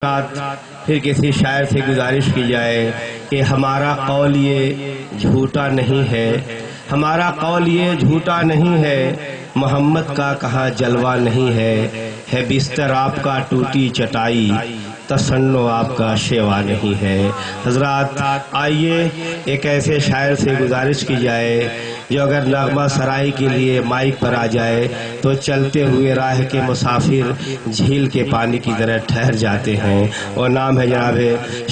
حضرات پھر کسی شاعر سے گزارش کی جائے کہ ہمارا قول یہ جھوٹا نہیں ہے، ہمارا قول یہ جھوٹا نہیں ہے، محمد کا کہاں جلوہ نہیں ہے بستر آپ کا ٹوٹی چٹائی، تصنع آپ کا شیوا نہیں ہے۔ حضرات آئیے ایک ایسے شاعر سے گزارش کی جائے جو اگر نغمہ سرائی کے لیے مائک پر آ جائے تو چلتے ہوئے راہ کے مسافر جھیل کے پانی کی طرح ٹھہر جاتے ہیں، اور نام ہے جناب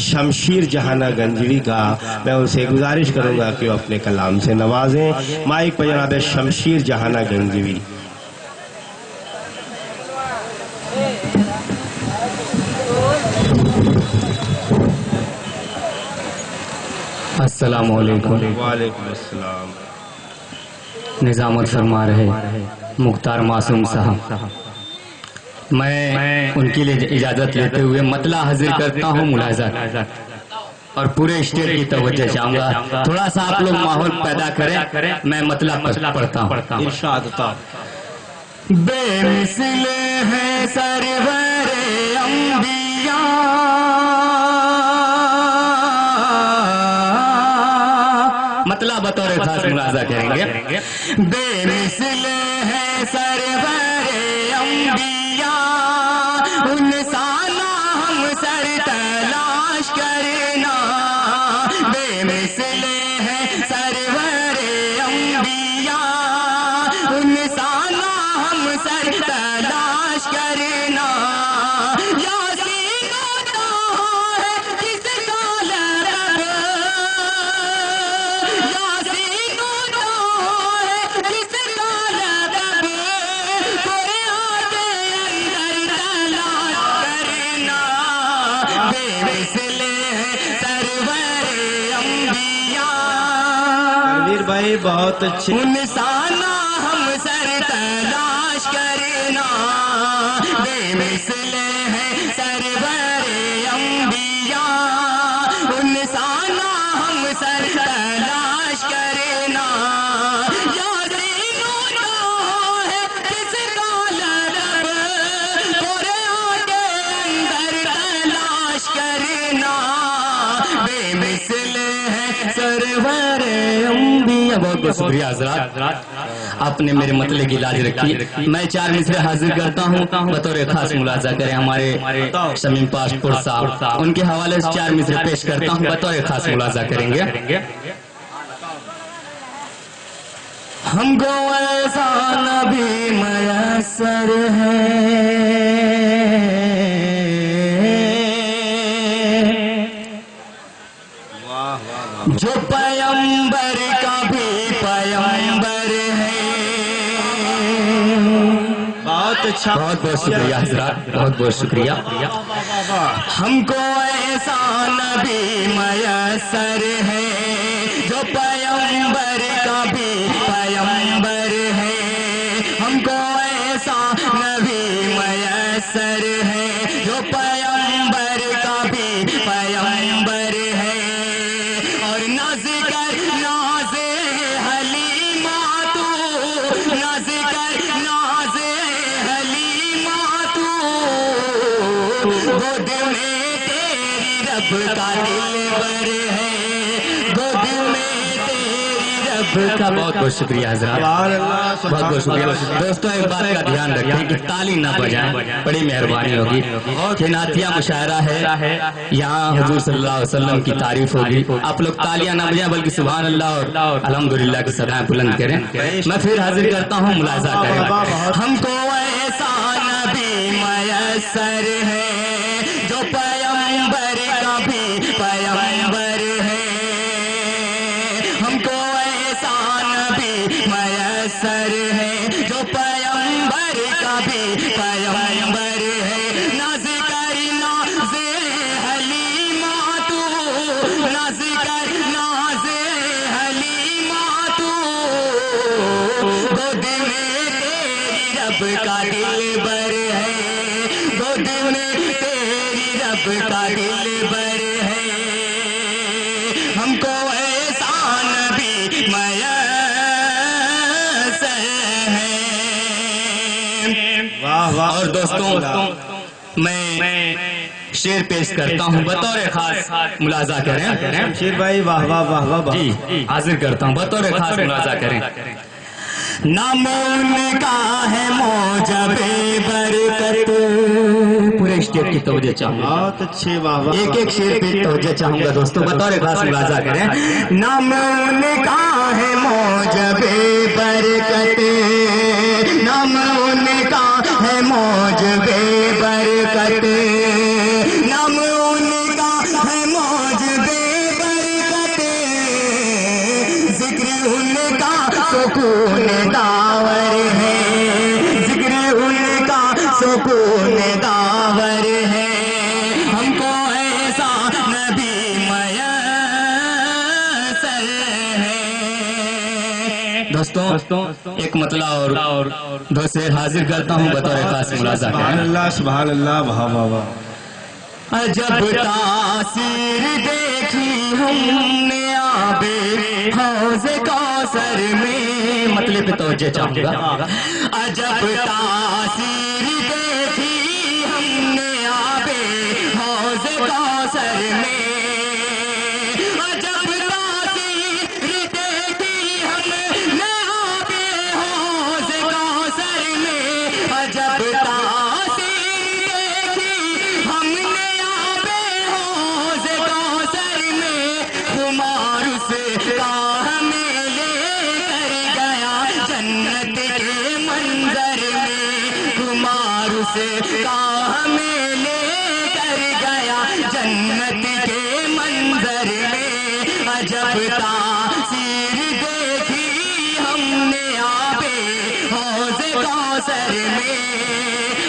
شمشیر جہانہ گنجوی کا۔ میں ان سے گزارش کروں گا کہ وہ اپنے کلام سے نوازیں۔ مائک پر جناب شمشیر جہانہ گنجوی۔ السلام علیکم۔ وعلیکم السلام۔ نظامت فرما رہے مختار معصوم صاحب، میں ان کے لیے اجازت لیتے ہوئے مطلع حاضر کرتا ہوں ملاحظہ، اور پورے اسٹیج کی توجہ چاہوں گا۔ تھوڑا سا آپ لوگ ماحول پیدا کریں، میں مطلع پڑھتا ہوں۔ ارشاد تا بے مثل ہے سرور انبیاء، مطلب بطور خاص ملاحظہ کریں گے۔ بے مثل ہے سرور انبیاء، ان سالہ ہم سر تلاش کرنا، بے مثل ہے سرور انبیاء، ان سالہ ہم سر تلاش کرنا، یاسین ہوتا ہے کس کا لرب، یاسین ہوتا ہے کس کا لرب، قرآن کے اندر تلاش کرنا، بے مثل ہے سرور انبیاء، تنویر بھائی بہت اچھے۔ ان سالہ ہم سر تلاش کرنا، بے مثل ہے سرور انبیاء، ان سالہ ہم سر تلاش کرنا، یاسین ہوتا ہے کس کا لرب، قرآن کے اندر تلاش کرنا، بے مثل ہے سرور انبیاء۔ بہت بہت شکریہ حضرات، آپ نے میرے مطلع کی لاج رکھی۔ میں 4 مصرے حاضر کرتا ہوں، بطور خاص ملاحظہ کریں ہمارے شمیم پاشپور صاحب، ان کے حوالے سے 4 مصرے پیش کرتا ہوں، بطور خاص ملاحظہ کریں گے۔ ہم کو ایسا نبی میسر ہے، جو پیغمبر کا بھی پیغمبر ہے۔ بہت اچھا، بہت بہت شکریہ حضرات، بہت بہت شکریہ۔ ہم کو ایسا نبی میسر ہے، جو پیغمبر کا بھی پیغمبر ہے، ہم کو ایسا نبی میسر ہے، جو پیغمبر کا بھی پیغمبر ہے، اور ناز کر ناز حلیمہ تو، ناز کر ناز حلیمہ تو، گود میں تیری رب کا دلبر ہے، گود میں تیری رب کا۔ بہت بہت شکریہ حضرات، بہت بہت شکریہ۔ دوستوں ایک بات کا دھیان رکھیں کہ تالی نہ بجائیں، بڑی مہربانی ہوگی۔ یہ نعتیہ مشاعرہ ہے، یہاں حضور صلی اللہ علیہ وسلم کی تعریف ہوگی، آپ لوگ تالیاں نہ بجائیں بلکہ سبحان اللہ اور الحمدللہ کی صدائیں بلند کریں۔ میں پھر حاضر کرتا ہوں، ملاحظہ کریں۔ ہم کو ایسا نبی میسر ہے، جو پیغمبر کا بھی پیغمبر ہے، ہم کو ایسا نبی میسر ہے، جو پیغمبر کا بھی پیغمبر ہے، ناز کر ناز حلیمہ تو، ناز کر ناز حلیمہ تو، گود میں تیری رب کا دلبر ہے، گود میں تیری رب کا دلبر ہے، ہم کو ایسا نبی میسر ہے۔ واہ واہ۔ اور دوستوں میں شعر پیش کرتا ہوں بطور خاص ملاحظہ کریں شمشیر بھائی واہ واہ واہ واہ واہ. جی حاضر کرتا ہوں بطور خاص ملاحظہ کریں. نام ان کا ہے موجب برکت. پورے اسٹیٹ کی توجہ چاہوں گا, بہت اچھے واہ واہ. ایک ایک شعر پہ توجہ چاہوں گا دوستو, بطور خاص ملاحظہ کریں. نام ان کا ہے موجب برکت, نام ان کا ہے موجب برکت, نام ان کا ہے موجب برکت, ذکر ان کا سکون داور ہے, ذکر ان کا سکون داور ہے, ہم کو ایسا نبی میسر ہے. دوستوں ایک مطلع اور دو شعر حاضر کرتا ہوں بطور خاص ملاحظہ سبحان کریں. اللہ سبحان اللہ واہ واہ واہ. عجب تاثیر دیکھی ہم نے آبِ حوض کوثر میں. مطلب پہ توجہ چاہوں گا. عجب تاثیر دیکھی ہم نے آبِ حوض کوثر میں, عجب تاثیر دیکھی ہم نے آبِ حوض کوثر میں, عجب تاثیر دیکھی ہم نے آبِ حوض کوثر میں, خمار اس کا ہمیں لے کر گیا جنت کے منظر میں, خمار اس کا ہمیں لے کر گیا جنت کے منظر میں, عجب تاثیر دیکھی ہم نے آبِ حوض کوثر میں.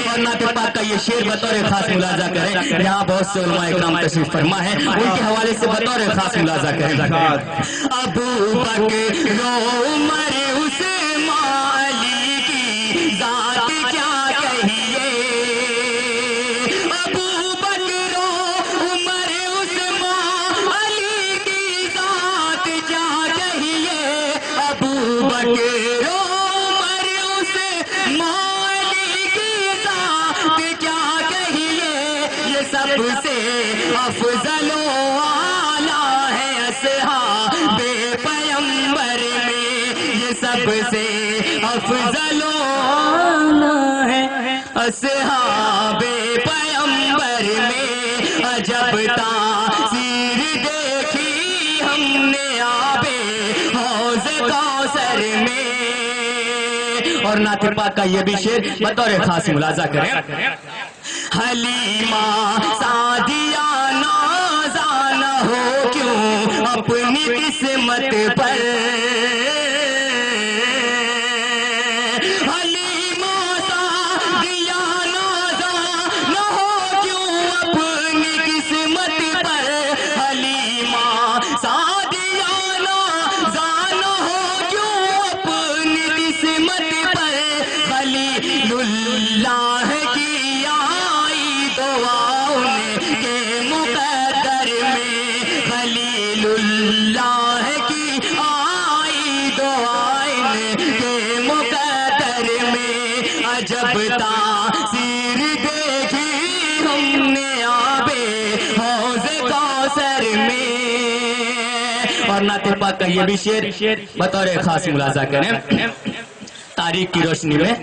اور نعت پاک کا یہ شعر بطور خاص ملاحظہ کریں. یہاں بہت سے علماء اکرام تشریف فرما ہے, ان کے حوالے سے بطور خاص ملاحظہ کریں. ابو بکر و عمر عثمان علی کی ذات کیا کہیے, ابو بکر و عمر عثمان علی کی ذات کیا کہیے, ابو بکر و عمر عثمان علی کی ذات کیا کہیے, یہ سب سے افضل و اعلیٰ ہے اصحاب پیمبر میں, یہ سب سے افضل و اعلیٰ ہے اصحاب پیمبر میں, عجب تاثیر دیکھی ہم نے آبِ حوض کوثر میں. اور نعت پاک کا یہ بھی شعر بطور خاص ملاحظہ کریں. حلیمہ سعدیہ نازانہ ہو کیوں اپنی قسمت پر, حلیمہ سعدیہ نازانہ ہو کیوں اپنی قسمت پر, حلیمہ سعدیہ نازانہ ہو کیوں اپنی قسمت پر, خلیل اللہ کی آئی دعا ان کے مقدر میں, خلیل اللہ کی آئی دعا ان کے مقدر میں, عجب تاثیر دیکھی ہم نے آبِ حوض کوثر میں. اور نعت پاک کا یہ بھی شعر بطور خاص ملاحظہ کریں. تاریخ کی روشنی میں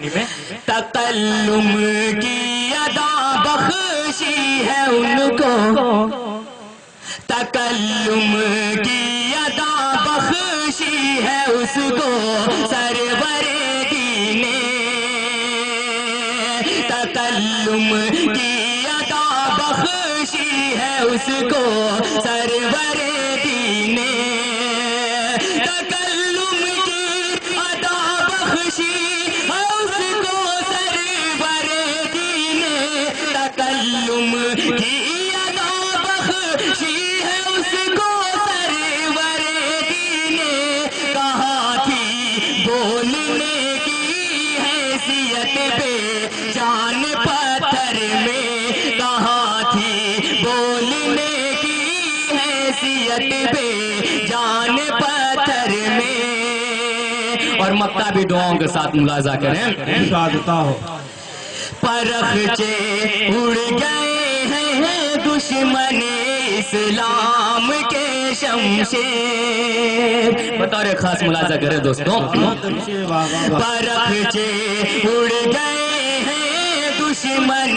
تکلم کی ادا بخشی ہے ان کو, تکلم کی ادا بخشی ہے اس کو سرور دین نے, تکلم کی ادا بخشی ہے اس کو سرور دین نے, تکلم کی ادا بخشی ہے اس کو سرور دین نے, تکلم کی ادا بخشی ہے اس کو سرور دین نے, کہاں تھی بولنے کی حیثیت پہ جان پتھر میں, کہاں تھی بولنے کی حیثیت پہ جان پتھر میں. اور مکتبی دعاؤں کے ساتھ ملاحظہ کریں. ارشاد ہوتا ہو. پرخچے اڑ گئے ہیں دشمن اسلام کے شمشیر. بطور خاص ملاحظہ کریں دوستوں. پرخچے اڑ گئے ہیں دشمن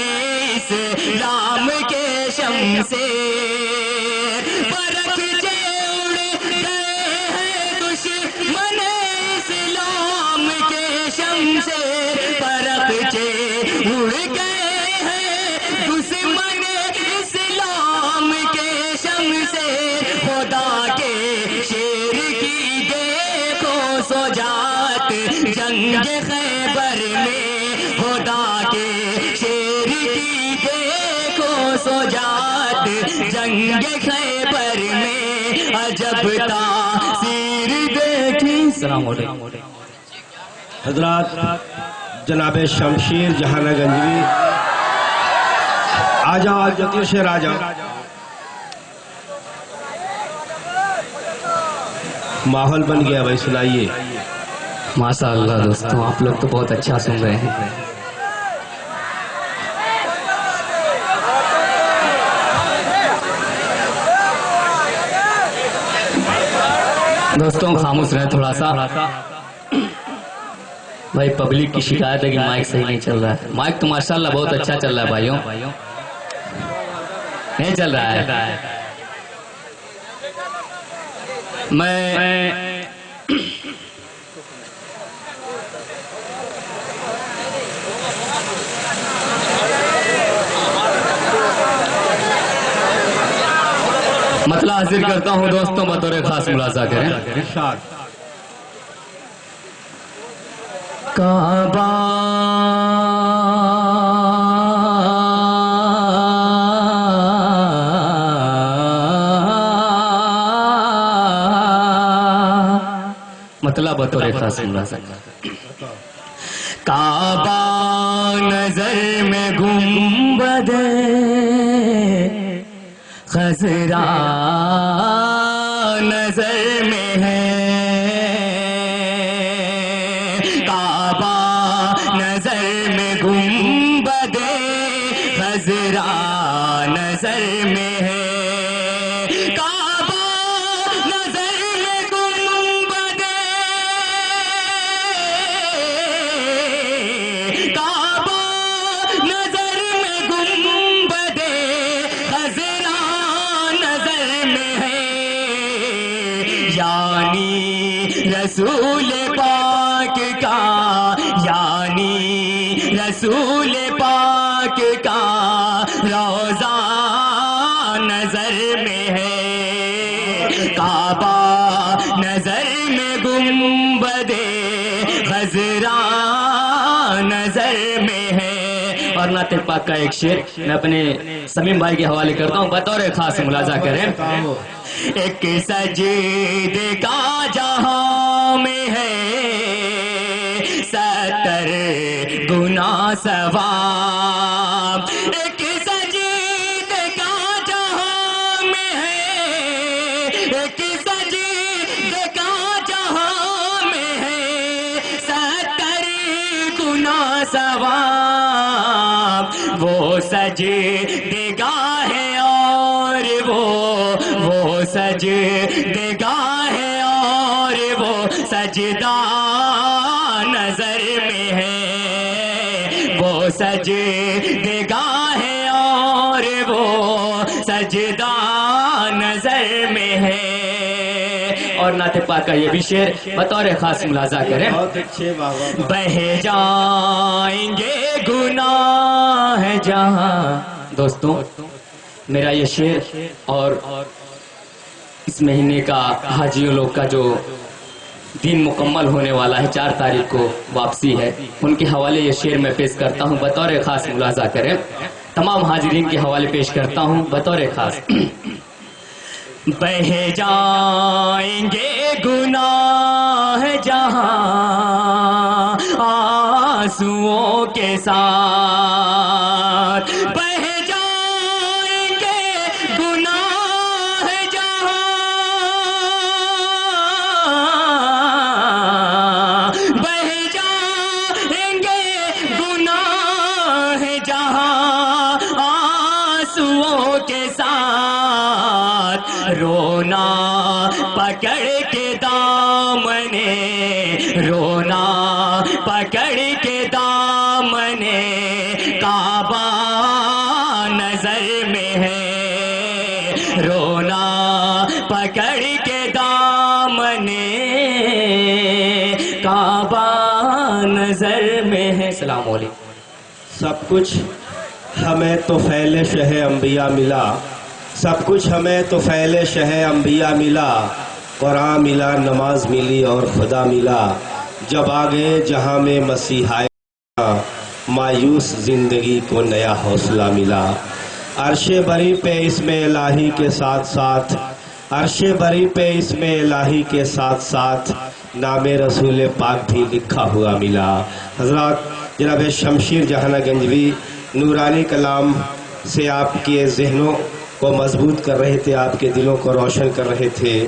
اسلام کے شمشیر. پرخچے اڑ گئے ہیں دشمن اسلام کے شمشیر. پرخچے اڑ گئے ہیں دشمن اسلام کے شمشیر. خدا کے شیر کی دیکھو سوجات جنگ خیبر میں. خدا کے شیر کی دیکھو سوجات جنگ خیبر میں. عجب تاثیر دیکھی. السلام علیکم. حضرات جناب شمشیر جہانہ گنجوی آ جاؤ. جتیو شیر آ جاؤ. ماحول بن گیا بھائی, سنائیے. ماشاء اللہ دوستوں, آپ لوگ تو بہت اچھا سن رہے ہیں. دوستوں خاموش رہے تھوڑا سا. بھائی پبلک کی شکایت ہے کہ مائک صحیح نہیں چل رہا ہے. مائک تو ماشاءاللہ بہت اچھا چل رہا ہے بھائیوں. نہیں چل رہا ہے. میں مطلع حاضر کرتا ہوں دوستوں, بطور خاص ملاحظہ کریں. کعبہ مطلب بطور خاص ملاحظہ کریں. کعبہ نظر میں گنبد خضرا نظر میں ہے. کعبہ نظر میں گنبد خضرا نظر میں ہے. کعبہ نظر میں گنبد, کعبہ نظر میں گنبد خضرا نظر میں ہے. یعنی رسول پاک کا, یعنی رسول پاک کا روضہ نظر میں ہے. کعبہ نظر میں گنبد خضرا نظر میں ہے. اور نعت پاک کا ایک شعر میں اپنے سمیم بھائی کے حوالے کرتا ہوں, بطور خاص ملاحظہ کریں. ایک سجدے کا جہاں میں ہے 70 گنا ثواب. ایک سجدے کا جہاں میں ہے, ایک سجدے کا جہاں میں ہے 70 گنا ثواب. وہ سجدگاہ ہے اور وہ سجدگاہ ہے اور وہ سجدہ نظر میں ہے. وہ سجدگاہ ہے اور وہ سجدہ نظر میں ہے. اور نعت پاک کا یہ بھی شعر بطور خاص ملاحظہ کریں. بہہ جائیں گے گناہ جہاں. دوستوں میرا یہ شعر اور اس مہینے کا حاجیوں لوگ کا جو دن مکمل ہونے والا ہے 4 تاریخ کو واپسی ہے, ان کے حوالے یہ شعر میں پیش کرتا ہوں, بطور خاص ملاحظہ کریں. تمام حاضرین کے حوالے پیش کرتا ہوں بطور خاص. بہہ جائیں گے گناہ جہاں آنسوؤں کے ساتھ. بہہ جائیں گے گناہ جہاں, بہہ جائیں گے گناہ جہاں آنسو رونا پکڑ کے دامنے، رونا پکڑ کے دامنے کعبہ نظر میں ہے، رونا پکڑ کے دامنے کعبہ نظر میں ہے۔ السلام علیکم۔ سب کچھ ہمیں تو فیل شہ انبیاء ملا، سب کچھ ہمیں تو فیل شہ انبیاء ملا، قرآن ملا، نماز ملی اور خدا ملا، جب آگے جہاں میں مسیح آیا مایوس زندگی کو نیا حوصلہ ملا۔ عرش بری پہ اسم الہی کے ساتھ ساتھ، عرش بری پہ اسم الہی کے ساتھ ساتھ نام رسول پاک بھی لکھا ہوا ملا۔ حضرات، جناب شمشیر جہاں گنجوی نورانی کلام سے آپ کے ذہنوں کو مضبوط کر رہے تھے، آپ کے دلوں کو روشن کر رہے تھے۔